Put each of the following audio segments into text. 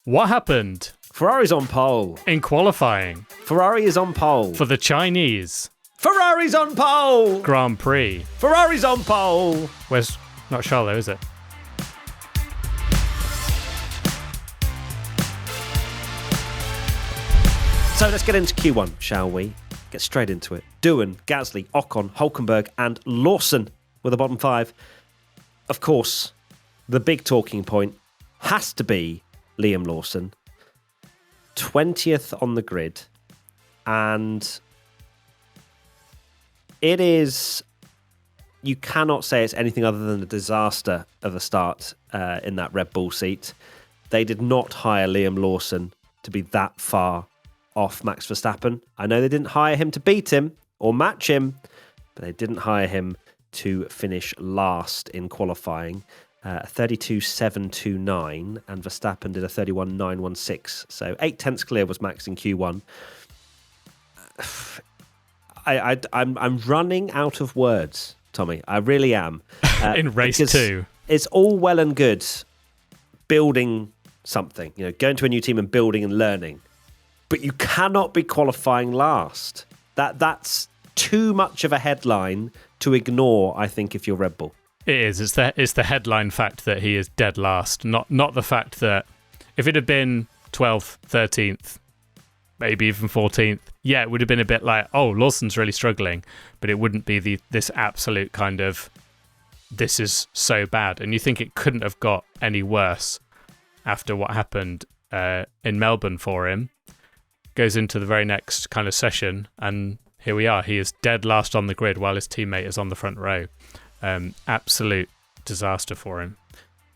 What happened Ferrari's on pole. in qualifying Ferrari is on pole. for the Chinese Ferrari's on pole. Grand Prix? Ferrari's on pole. Where's not Charles, is it? So let's get into Q1, shall we? Get straight into it. Doohan, Gasly, Ocon, Hulkenberg and Lawson were the bottom five. Of course, the big talking point has to be Liam Lawson. 20th on the grid. And it is... You cannot say it's anything other than a disaster of a start in that Red Bull seat. They did not hire Liam Lawson to be that far off Max Verstappen. I know they didn't hire him to beat him or match him, but they didn't hire him to finish last in qualifying. 32.729 and Verstappen did a 31.916. So 8/10 clear was Max in Q1. I'm running out of words, Tommy. I really am. In race 2. It's all well and good building something, going to a new team and building and learning. But you cannot be qualifying last. That's too much of a headline to ignore, I think, if you're Red Bull. It is. It's the headline fact that he is dead last, not the fact that if it had been 12th, 13th, maybe even 14th, yeah, it would have been a bit like, oh, Lawson's really struggling, but it wouldn't be this absolute kind of, this is so bad. And you think it couldn't have got any worse after what happened in Melbourne for him. Goes into the very next kind of session, and here we are. He is dead last on the grid while his teammate is on the front row. Absolute disaster for him.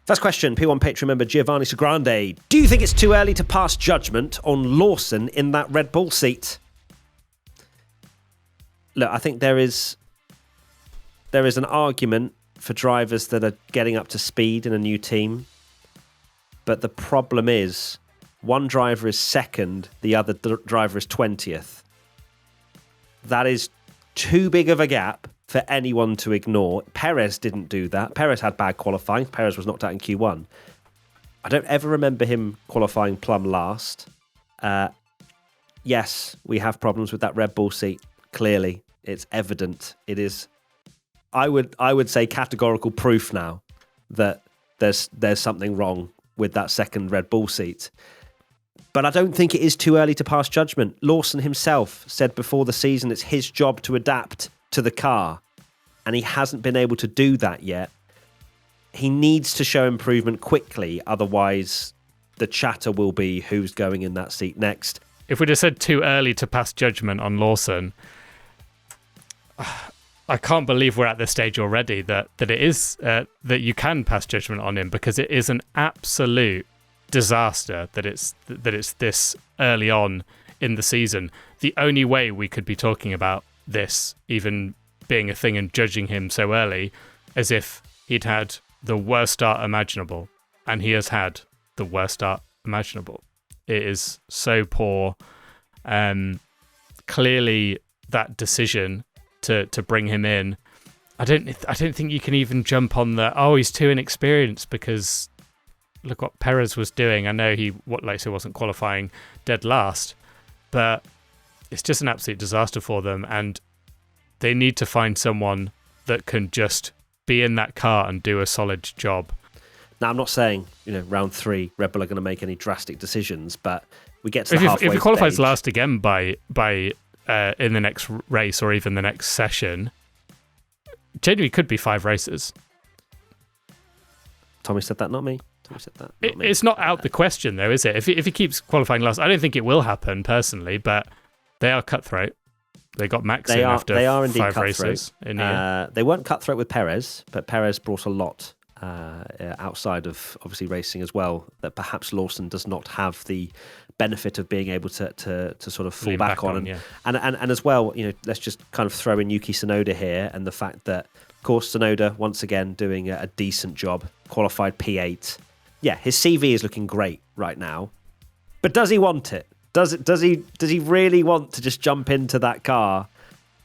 First question, P1 Patreon member Giovanni Sagrande. Do you think it's too early to pass judgment on Lawson in that Red Bull seat? Look, I think there is an argument for drivers that are getting up to speed in a new team. But the problem is, one driver is second, the other driver is 20th. That is too big of a gap for anyone to ignore. Perez didn't do that. Perez had bad qualifying. Perez was knocked out in Q1. I don't ever remember him qualifying plumb last. Yes, we have problems with that Red Bull seat. Clearly, it's evident. It is, I would say, categorical proof now that there's something wrong with that second Red Bull seat. But I don't think it is too early to pass judgment. Lawson himself said before the season it's his job to adapt to the car, and he hasn't been able to do that yet. He needs to show improvement quickly, otherwise the chatter will be who's going in that seat next. If we'd have said too early to pass judgment on Lawson, I can't believe we're at this stage already that it is that you can pass judgment on him, because it is an absolute disaster that it's this early on in the season. The only way we could be talking about this even being a thing and judging him so early as if he'd had the worst start imaginable, and he has had the worst start imaginable. It is so poor. Clearly that decision to bring him in, I don't think you can even jump on he's too inexperienced, because look what Perez was doing. I know he wasn't qualifying dead last, but it's just an absolute disaster for them, and they need to find someone that can just be in that car and do a solid job. Now, I'm not saying, round 3, Red Bull are going to make any drastic decisions, but we get to the halfway If he qualifies stage. last again by in the next race or even the next session, genuinely could be 5 races. Tommy said that, not me. Tommy said that, not me. It's not out the question, though, is it? If he keeps qualifying last, I don't think it will happen personally, but they are cutthroat. They got Max in after 5 races in here. They weren't cutthroat with Perez, but Perez brought a lot outside of obviously racing as well, that perhaps Lawson does not have the benefit of being able to sort of fall back on. And as well, let's just kind of throw in Yuki Tsunoda here, and the fact that, of course, Tsunoda once again doing a decent job, qualified P8. Yeah, his CV is looking great right now, but does he want it? Does he really want to just jump into that car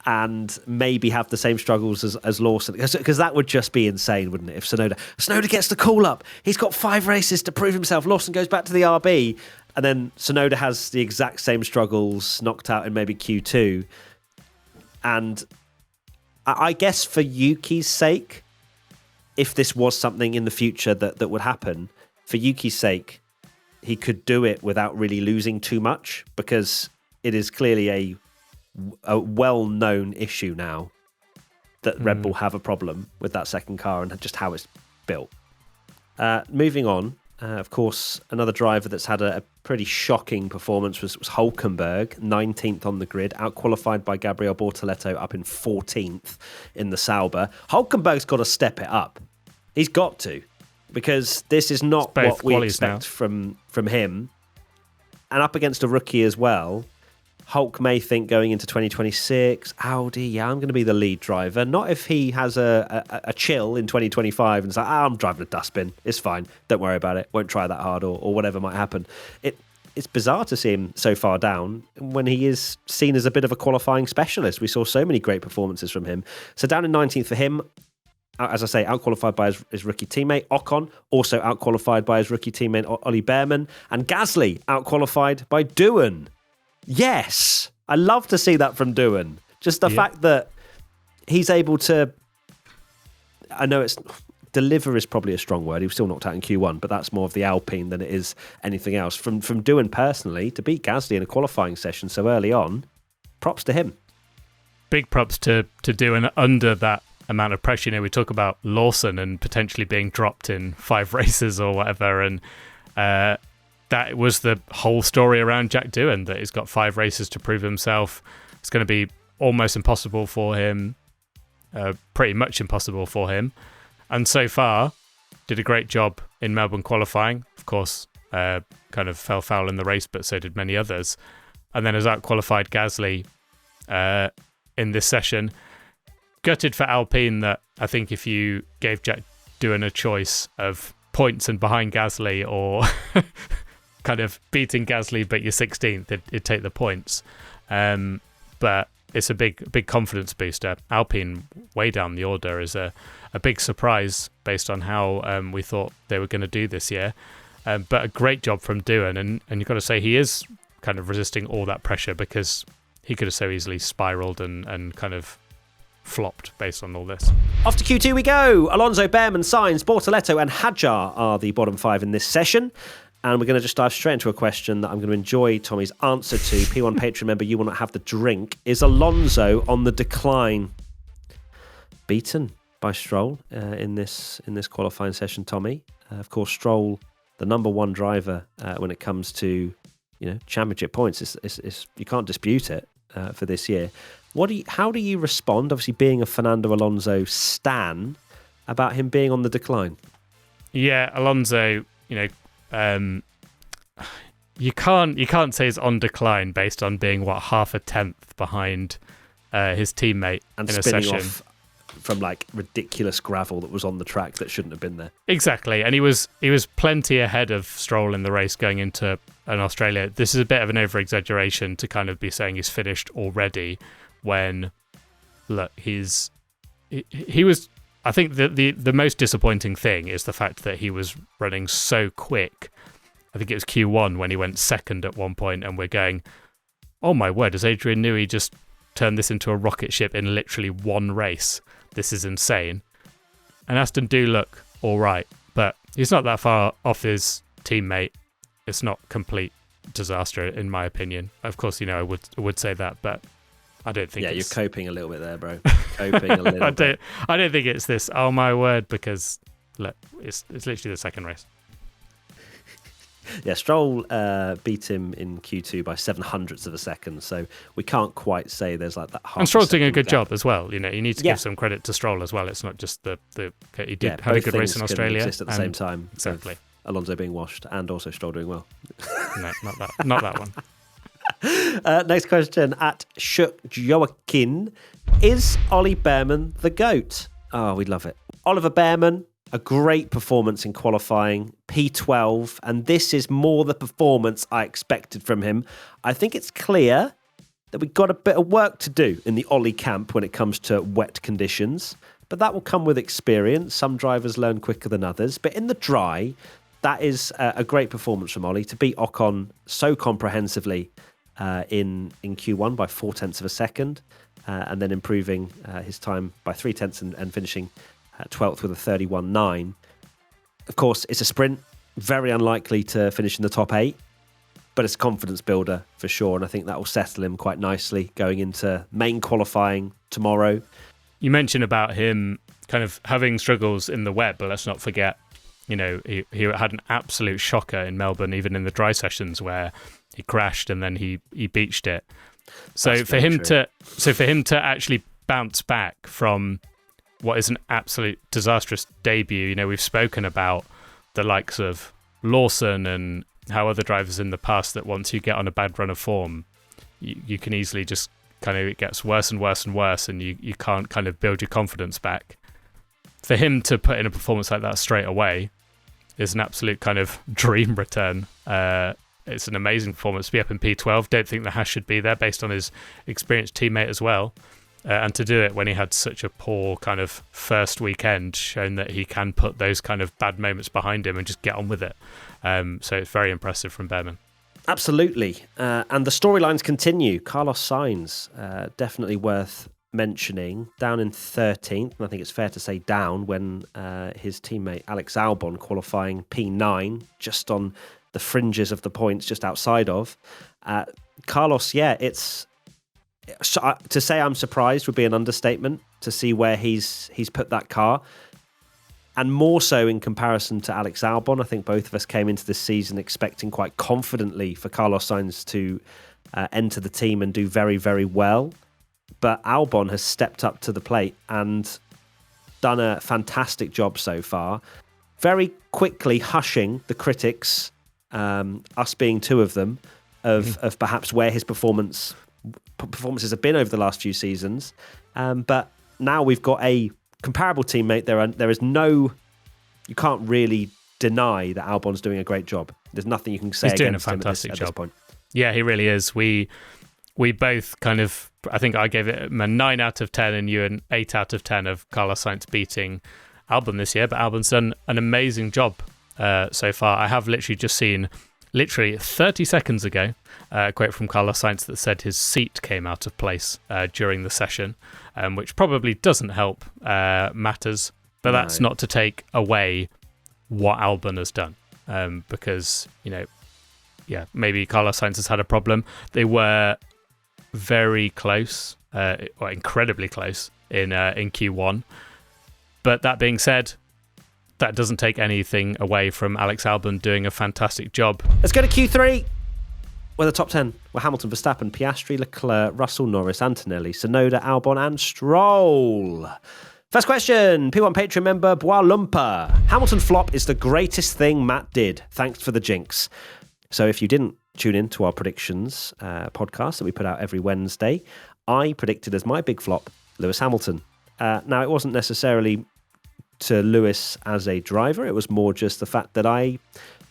and maybe have the same struggles as Lawson, because that would just be insane, wouldn't it? If Tsunoda gets the call up, he's got 5 races to prove himself. Lawson goes back to the RB, and then Tsunoda has the exact same struggles, knocked out in maybe Q2. And I guess for Yuki's sake, if this was something in the future that would happen, for Yuki's sake, he could do it without really losing too much, because it is clearly a well-known issue now that Red Bull have a problem with that second car and just how it's built. Moving on, of course, another driver that's had a pretty shocking performance was Hülkenberg, 19th on the grid, outqualified by Gabriel Bortoleto up in 14th in the Sauber. Hülkenberg's got to step it up. He's got to, because this is not what we expect from him. And up against a rookie as well. Hulk may think going into 2026, Audi, I'm going to be the lead driver. Not if he has a chill in 2025 and it's like, I'm driving a dustbin. It's fine. Don't worry about it. Won't try that hard or whatever might happen. It's bizarre to see him so far down when he is seen as a bit of a qualifying specialist. We saw so many great performances from him. So down in 19th for him, as I say, outqualified by his rookie teammate. Ocon also outqualified by his rookie teammate Ollie Behrman. And Gasly outqualified by Doohan. Yes, I love to see that from Doohan. Just the fact that he's able to, I know it's, deliver is probably a strong word. He was still knocked out in Q1, but that's more of the Alpine than it is anything else. From Doohan personally, to beat Gasly in a qualifying session so early on, props to him. Big props to Doohan under that amount of pressure. You know, we talk about Lawson and potentially being dropped in 5 races or whatever, and that was the whole story around Jack Doohan, that he's got 5 races to prove himself. It's going to be almost impossible for him, pretty much impossible for him. And so far, did a great job in Melbourne qualifying. Of course, kind of fell foul in the race, but so did many others. And then has outqualified Gasly in this session. Gutted for Alpine that I think if you gave Jack Doohan a choice of points and behind Gasly or kind of beating Gasly but you're 16th, it'd take the points. But it's a big confidence booster. Alpine way down the order is a big surprise based on how we thought they were going to do this year. But a great job from Doohan, and you've got to say he is kind of resisting all that pressure, because he could have so easily spiraled and kind of flopped based on all this. Off to Q2 we go. Alonso, Behrman, Sainz, Bortoleto and Hadjar are the bottom 5 in this session. And we're going to just dive straight into a question that I'm going to enjoy Tommy's answer to. P1 Patreon member, you will not have the drink. Is Alonso on the decline? Beaten by Stroll in this qualifying session, Tommy. Of course, Stroll, the number 1 driver when it comes to championship points. It's you can't dispute it for this year. How do you respond, obviously being a Fernando Alonso stan, about him being on the decline? Yeah, Alonso, you can't say he's on decline based on being half a tenth behind his teammate and in a spinning session off from ridiculous gravel that was on the track that shouldn't have been there. Exactly, and he was plenty ahead of Stroll in the race going into an Australia. This is a bit of an over-exaggeration to kind of be saying he's finished already, when look, he was. I think the most disappointing thing is the fact that he was running so quick. I think it was Q1 when he went second at one point, and we're going, oh my word, has Adrian Newey just turned this into a rocket ship in literally one race? This is insane. And Aston do look all right, but he's not that far off his teammate. It's not complete disaster in my opinion. Of course, I would say that, but I don't think. Yeah, you're coping a little bit there, bro. Coping a little bit. I don't think it's this. Oh my word! Because look, it's literally the second race. Yeah, Stroll beat him in Q2 by 0.07 of a second, so we can't quite say there's that half. And Stroll's doing a good job as well. You need to give some credit to Stroll as well. It's not just he did have a good race in Australia. Exist at the same time. Exactly. Alonso being washed and also Stroll doing well. No, not that one. Next question at Joaquin. Is Ollie Behrman the GOAT? Oh, we love it. Oliver Behrman, a great performance in qualifying, P12, and this is more the performance I expected from him. I think it's clear that we've got a bit of work to do in the Ollie camp when it comes to wet conditions, but that will come with experience. Some drivers learn quicker than others, but in the dry, that is a great performance from Ollie to beat Ocon so comprehensively in Q1 by 0.4 of a second, and then improving his time by 0.3 and finishing 12th with a 31.9. Of course, it's a sprint, very unlikely to finish in the top 8, but it's a confidence builder for sure, and I think that will settle him quite nicely going into main qualifying tomorrow. You mentioned about him kind of having struggles in the wet, but let's not forget, he had an absolute shocker in Melbourne, even in the dry sessions where he crashed and then he beached it. So for him to actually bounce back from what is an absolute disastrous debut, we've spoken about the likes of Lawson and how other drivers in the past that once you get on a bad run of form, you can easily just kind of, it gets worse and worse and worse, and you can't kind of build your confidence back. For him to put in a performance like that straight away is an absolute kind of dream return. It's an amazing performance to be up in P12. Don't think the Haas should be there based on his experienced teammate as well. And to do it when he had such a poor kind of first weekend, showing that he can put those kind of bad moments behind him and just get on with it. So it's very impressive from Behrman. Absolutely. And the storylines continue. Carlos Sainz, definitely worth mentioning, down in 13th. And I think it's fair to say down when his teammate Alex Albon qualifying P9, just on the fringes of the points, just outside of. Carlos, it's... To say I'm surprised would be an understatement, to see where he's put that car. And more so in comparison to Alex Albon. I think both of us came into this season expecting quite confidently for Carlos Sainz to enter the team and do very, very well. But Albon has stepped up to the plate and done a fantastic job so far. Very quickly hushing the critics, us being two of them, of perhaps where his performances have been over the last few seasons. But now we've got a comparable teammate. There is no... You can't really deny that Albon's doing a great job. There's nothing you can say against him at this point. Yeah, he really is. We both kind of... I think I gave it a 9 out of 10 and you an 8 out of 10 of Carlos Sainz beating Albon this year. But Albon's done an amazing job so far. I have literally just seen... 30 seconds ago, a quote from Carlos Sainz that said his seat came out of place during the session, which probably doesn't help matters, but that's not to take away what Albon has done, because, maybe Carlos Sainz has had a problem. They were very close, or incredibly close in Q1, but that being said, that doesn't take anything away from Alex Albon doing a fantastic job. Let's go to Q3, where the top 10 were Hamilton, Verstappen, Piastri, Leclerc, Russell, Norris, Antonelli, Tsunoda, Albon and Stroll. First question, P1 Patreon member Bois Lumpa. Hamilton flop is the greatest thing Matt did. Thanks for the jinx. So if you didn't tune in to our predictions podcast that we put out every Wednesday, I predicted as my big flop Lewis Hamilton. Now, it wasn't necessarily to Lewis as a driver. It was more just the fact that I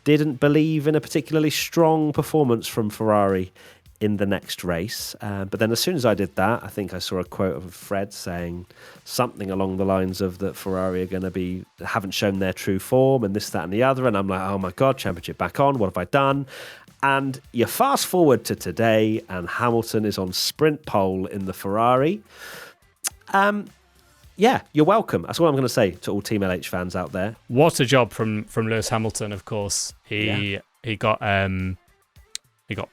didn't believe in a particularly strong performance from Ferrari in the next race. But then as soon as I did that, I think I saw a quote of Fred saying something along the lines of that Ferrari are going to haven't shown their true form and this, that and the other. And I'm like, oh my God, championship back on. What have I done? And you fast forward to today and Hamilton is on sprint pole in the Ferrari. Yeah, you're welcome. That's what I'm going to say to all Team LH fans out there. What a job from Lewis Hamilton, of course. He got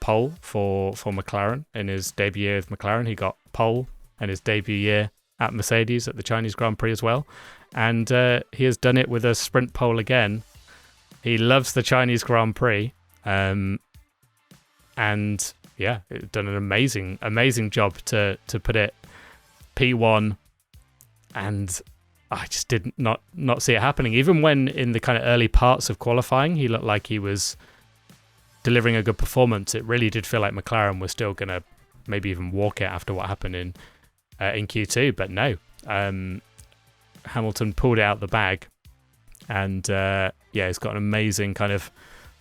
pole for McLaren in his debut year with McLaren. He got pole in his debut year at Mercedes at the Chinese Grand Prix as well. And he has done it with a sprint pole again. He loves the Chinese Grand Prix. And yeah, done an amazing job to put it P1. And I just did not see it happening. Even when in the kind of early parts of qualifying, he looked like he was delivering a good performance. It really did feel like McLaren was still going to maybe even walk it after what happened in Q2. But no, Hamilton pulled it out the bag. And he's got an amazing kind of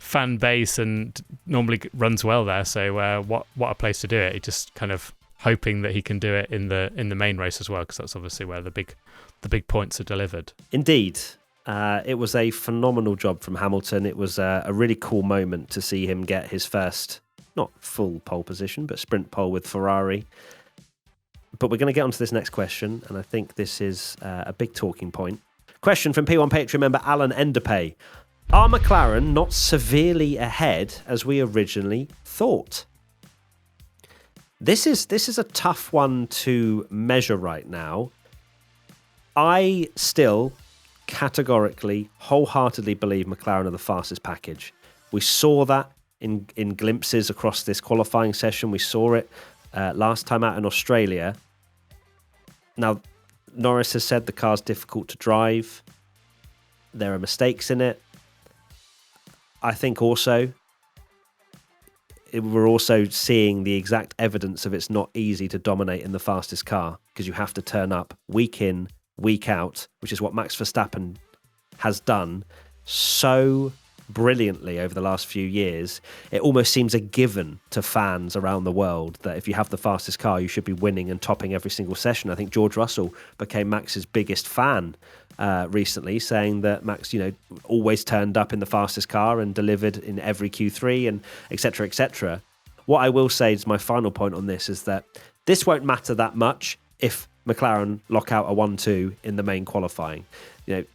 fan base and normally runs well there. So what a place to do it. He just kind of hoping that he can do it in the main race as well, because that's obviously where the big points are delivered. Indeed. It was a phenomenal job from Hamilton. It was a really cool moment to see him get his first, not full pole position, but sprint pole with Ferrari. But we're going to get onto this next question, and I think this is a big talking point. Question from P1 Patreon member Alan Enderpay. Are McLaren not severely ahead as we originally thought? This is a tough one to measure right now. I still categorically, wholeheartedly believe McLaren are the fastest package. We saw that in glimpses across this qualifying session. We saw it last time out in Australia. Now, Norris has said the car's difficult to drive. There are mistakes in it. I think also we're also seeing the exact evidence of it's not easy to dominate in the fastest car, because you have to turn up week in, week out, which is what Max Verstappen has done so brilliantly over the last few years. It almost seems a given to fans around the world that if you have the fastest car, you should be winning and topping every single session. I think George Russell became Max's biggest fan recently, saying that Max, always turned up in the fastest car and delivered in every Q3 and etc., etc. What I will say is my final point on this is that this won't matter that much if McLaren lock out a 1-2 in the main qualifying.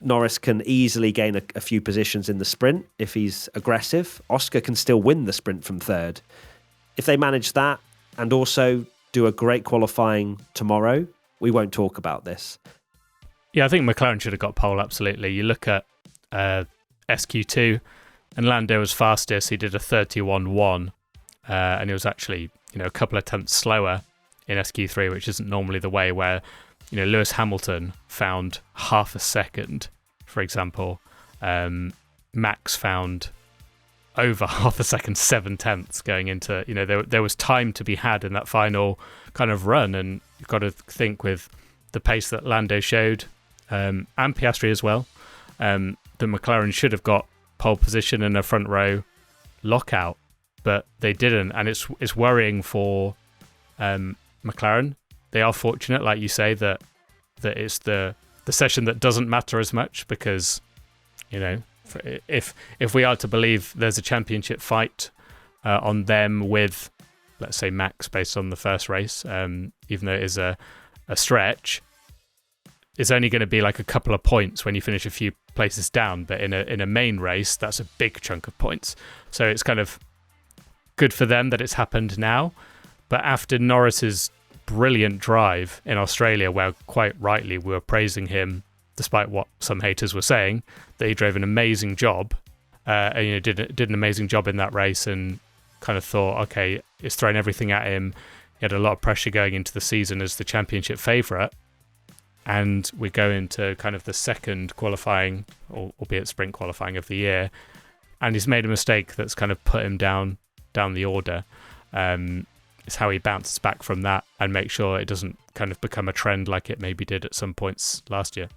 Norris can easily gain a few positions in the sprint if he's aggressive. Oscar can still win the sprint from third. If they manage that and also do a great qualifying tomorrow, we won't talk about this. Yeah, I think McLaren should have got pole, absolutely. You look at SQ2, and Lando was fastest. He did a 31.1, and it was actually a couple of tenths slower in SQ3, which isn't normally the way, where Lewis Hamilton found half a second, for example. Max found over half a second, 7/10 going into, there was time to be had in that final kind of run. And you've got to think, with the pace that Lando showed, and Piastri as well, that McLaren should have got pole position and a front row lockout, but they didn't. And it's worrying for McLaren. They are fortunate, like you say, that it's the session that doesn't matter as much, because if we are to believe there's a championship fight on them with, let's say, Max based on the first race, even though it is a stretch, it's only going to be like a couple of points when you finish a few places down, but in a main race, that's a big chunk of points. So it's kind of good for them that it's happened now. But after Norris's brilliant drive in Australia, where quite rightly we were praising him, despite what some haters were saying, that he drove an amazing job, and did an amazing job in that race, and kind of thought, okay, it's thrown everything at him. He had a lot of pressure going into the season as the championship favourite, and we go into kind of the second qualifying, albeit sprint qualifying of the year, and he's made a mistake that's kind of put him down the order. It's how he bounces back from that and make sure it doesn't kind of become a trend like it maybe did at some points last year.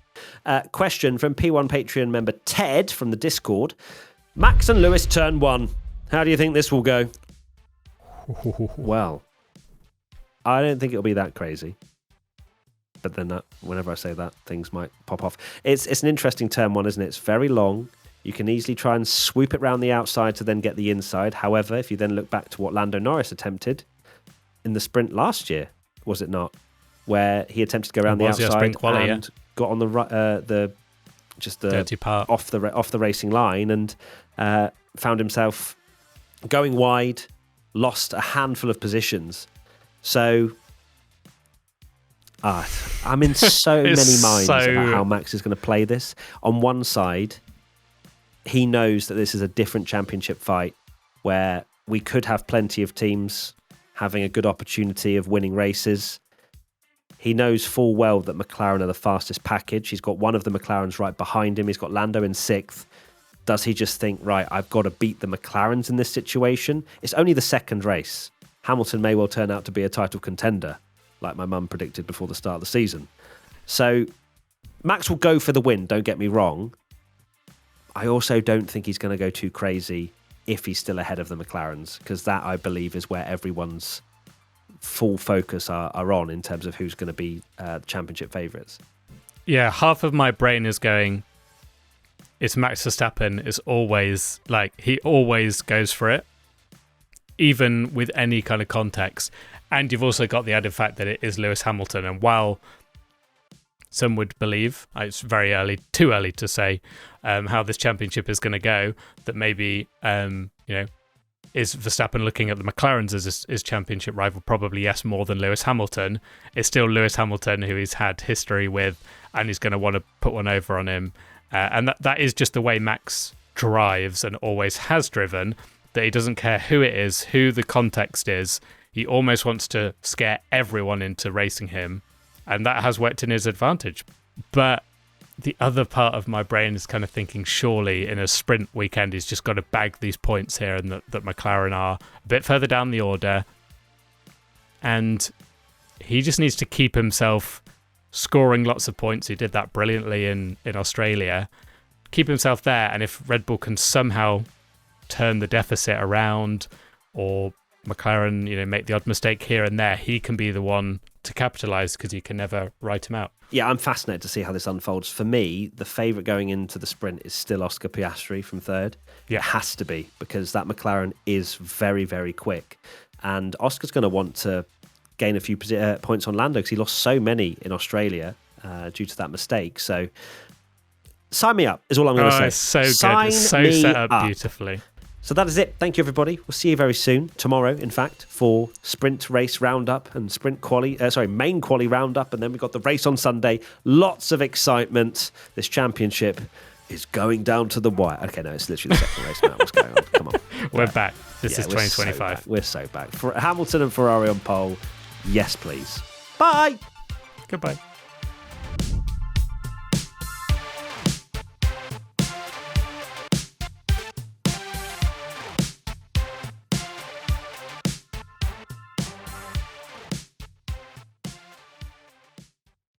Question from P1 Patreon member Ted from the Discord. Max and Lewis turn 1. How do you think this will go? Well, I don't think it'll be that crazy. But then whenever I say that, things might pop off. It's an interesting turn 1, isn't it? It's very long. You can easily try and swoop it round the outside to then get the inside. However, if you then look back to what Lando Norris attempted in the sprint last year, was it not, where he attempted to go around the outside and got on the dirty part off the racing line, and found himself going wide, lost a handful of positions. So I'm in so many minds about how Max is going to play this. On one side, he knows that this is a different championship fight, where we could have plenty of teams having a good opportunity of winning races. He knows full well that McLaren are the fastest package. He's got one of the McLarens right behind him. He's got Lando in 6th. Does he just think, right, I've got to beat the McLarens in this situation? It's only the second race. Hamilton may well turn out to be a title contender, like my mum predicted before the start of the season. So Max will go for the win, don't get me wrong. I also don't think he's going to go too crazy if he's still ahead of the McLarens, because that, I believe, is where everyone's full focus are on in terms of who's going to be the championship favourites. Yeah, half of my brain is going, it's Max Verstappen is always, like, he always goes for it, even with any kind of context. And you've also got the added fact that it is Lewis Hamilton. And while some would believe, it's very early, too early to say how this championship is going to go, that maybe, is Verstappen looking at the McLarens as his championship rival? Probably yes, more than Lewis Hamilton. It's still Lewis Hamilton who he's had history with, and he's going to want to put one over on him. And that is just the way Max drives and always has driven, that he doesn't care who it is, who the context is. He almost wants to scare everyone into racing him, and that has worked in his advantage. But the other part of my brain is kind of thinking, surely in a sprint weekend he's just got to bag these points here, and that McLaren are a bit further down the order, and he just needs to keep himself scoring lots of points. He did that brilliantly in Australia. Keep himself there, and if Red Bull can somehow turn the deficit around, or McLaren, make the odd mistake here and there, he can be the one to capitalise, because you can never write him out. Yeah, I'm fascinated to see how this unfolds. For me, the favourite going into the sprint is still Oscar Piastri from third. Yeah. It has to be, because that McLaren is very, very quick. And Oscar's going to want to gain a few points on Lando, because he lost so many in Australia due to that mistake. So sign me up is all I'm going to say. It's so good. It's so set up beautifully. So that is it. Thank you, everybody. We'll see you very soon, tomorrow, in fact, for sprint race roundup and main quali roundup. And then we've got the race on Sunday. Lots of excitement. This championship is going down to the wire. Okay, no, it's literally the second race now. What's going on? Come on. We're back. This is 2025. We're so back. For Hamilton and Ferrari on pole, yes, please. Bye. Goodbye.